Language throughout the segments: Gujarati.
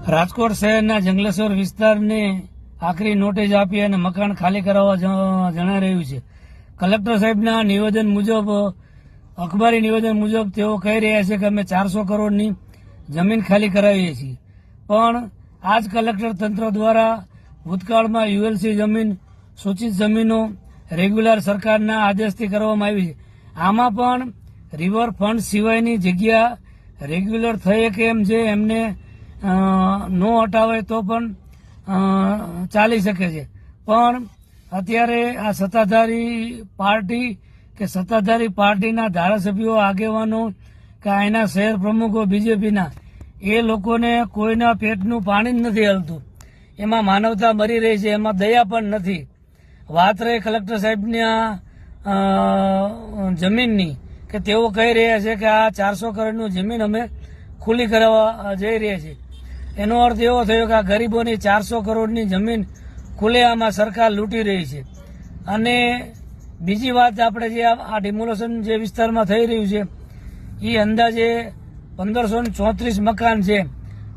રાજકોટ શહેરના જંગલેશ્વર વિસ્તારને આખરી નોટિસ આપી અને મકાન ખાલી કરાવવા જણાઈ રહ્યું છે. કલેક્ટર સાહેબના નિવેદન મુજબ, અખબારી નિવેદન મુજબ તેઓ કહી રહ્યા છે કે અમે 400 કરોડની જમીન ખાલી કરાવીએ છીએ, પણ આજ કલેક્ટર તંત્ર દ્વારા ભૂતકાળમાં યુએલસી જમીન, સૂચિત જમીનો રેગ્યુલર સરકારના આદેશથી કરવામાં આવી છે. આમાં પણ રિવરફ્રન્ટ સિવાયની જગ્યા રેગ્યુલર થઈ કેમ છે એમને નો હટાવે તો પણ ચાલી શકે છે. પણ અત્યારે આ સત્તાધારી પાર્ટી કે સત્તાધારી પાર્ટીના ધારાસભ્યો, આગેવાનો કે અહીંના શહેર પ્રમુખો બીજેપીના, એ લોકોને કોઈના પેટનું પાણી જ નથી હલતું. એમાં માનવતા મરી રહી છે, એમાં દયા પણ નથી. વાત રહી કલેક્ટર સાહેબના જમીનની, કે તેઓ કહી રહ્યા છે કે આ 400 કરોડનું જમીન અમે ખુલ્લી કરાવવા જઈ રહ્યા છીએ. એનો અર્થ એવો થયો કે આ ગરીબોની 400 કરોડની જમીન ખુલ્લેઆમાં સરકાર લૂંટી રહી છે. અને બીજી વાત, આપણે જે આ ડિમોલેશન જે વિસ્તારમાં થઈ રહ્યું છે એ અંદાજે 1534 મકાન છે.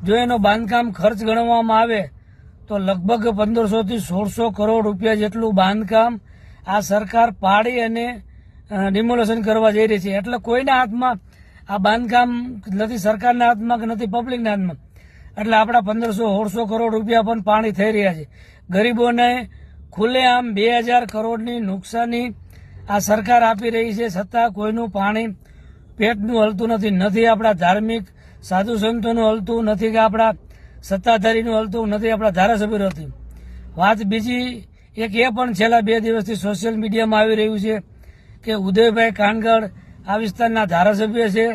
જો એનો બાંધકામ ખર્ચ ગણવામાં આવે તો લગભગ 1500 થી 1600 કરોડ રૂપિયા જેટલું બાંધકામ આ સરકાર પાડી અને ડિમોલેશન કરવા જઈ રહી છે. એટલે કોઈના હાથમાં આ બાંધકામ નથી, સરકારના હાથમાં કે નથી પબ્લિકના હાથમાં. એટલે આપણા 1500-1600 કરોડ રૂપિયા પણ પાણી થઈ રહ્યા છે. ગરીબોને ખુલ્લેઆમ 2000 કરોડની નુકસાની આ સરકાર આપી રહી છે, છતાં કોઈનું પાણી પેટનું હલતું નથી આપણા ધાર્મિક સાધુ સંતોનું હલતું નથી, કે આપણા સત્તાધારીનું હલતું નથી, આપણા ધારાસભ્યો હલતું. વાત બીજી એક એ પણ છેલ્લા 2 દિવસથી સોશિયલ મીડિયામાં આવી રહ્યું છે કે ઉદયભાઈ કાનગડ આ વિસ્તારના ધારાસભ્ય છે.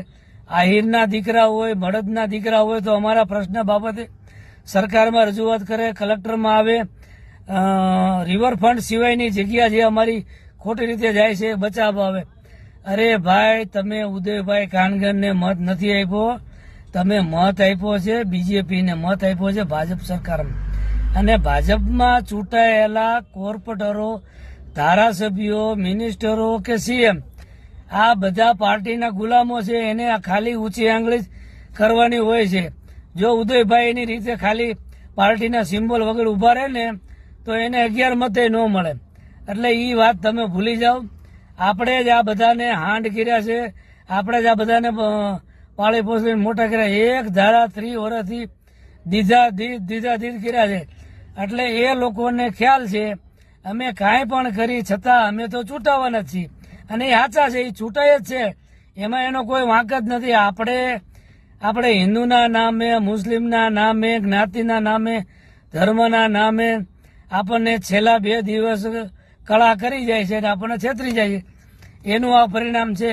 આહિરના દીકરા હોય, બળદના દીકરા હોય તો અમારા પ્રશ્ન બાબતે સરકારમાં રજૂઆત કરે, કલેક્ટરમાં આવે. રિવરફ્રન્ટ સિવાયની જગ્યા જે અમારી ખોટી રીતે જાય છે બચાવવા આવે. અરે ભાઈ, તમે ઉદયભાઈ કાનગડને મત નથી આપ્યો, તમે મત આપ્યો છે બીજેપીને, મત આપ્યો છે ભાજપ સરકારમાં. અને ભાજપમાં ચૂંટાયેલા કોર્પોરેટરો, ધારાસભ્યો, મિનિસ્ટરો કે સીએમ, આ બધા પાર્ટીના ગુલામો છે. એને ખાલી ઊંચી આંગળી કરવાની હોય છે. જો ઉદયભાઈ એની રીતે ખાલી પાર્ટીના સિમ્બોલ વગર ઉભા રહે ને તો એને 11 મતે ન મળે. એટલે એ વાત તમે ભૂલી જાઓ. આપણે જ આ બધાને હાંડ કર્યા છે, આપણે જ આ બધાને પાળી પોષીને મોટા કર્યા. એક ધારા 30 વર્ષથી દીધા કર્યા છે. એટલે એ લોકોને ખ્યાલ છે અમે કાંઈ પણ કરી છતાં અમે તો ચૂંટાવાના જ છીએ. અને એ સાચા છે, એ ચૂંટાય જ છે, એમાં એનો કોઈ વાંક જ નથી. આપણે હિન્દુના નામે, મુસ્લિમના નામે, જ્ઞાતિના નામે, ધર્મના નામે આપણને છેલ્લા 2 દિવસ કળા કરી જાય છે અને આપણને છેતરી જાય છે. એનું આ પરિણામ છે.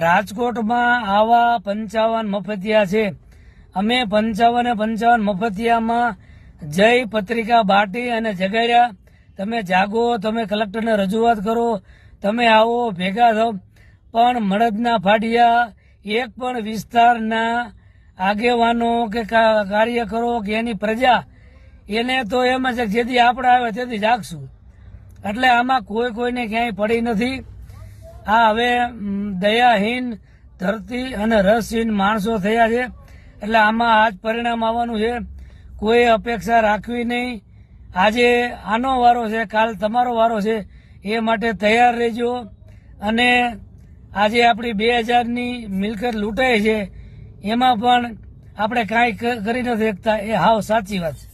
રાજકોટમાં આવા 55 મફતિયા છે. અમે 55 મફતિયામાં જય પત્રિકા બાટી અને જગાડ્યા. તમે જાગો, તમે કલેક્ટરને રજૂઆત કરો, તમે આવો, ભેગા થાવ. પણ મળદના ફાડિયા એક પણ વિસ્તારના આગેવાનો કે કાર્યકરો કે એની પ્રજા, એને તો એમ છે કે જેથી આપણે આવે તેથી જાગશું. એટલે આમાં કોઈને ક્યાંય પડી નથી. આ હવે દયાહીન, ધરતી અને રસહીન માણસો થયા છે. એટલે આમાં આ જ પરિણામ આવવાનું છે. કોઈ અપેક્ષા રાખવી નહીં. આજે આનો વારો છે, કાલ તમારો વારો છે, એ માટે તૈયાર રહેજો. અને આજે આપણી 2000ની મિલકત લૂંટાય છે, એમાં પણ આપણે કાંઈ કરી નથી શકતા. એ હાવ સાચી વાત છે.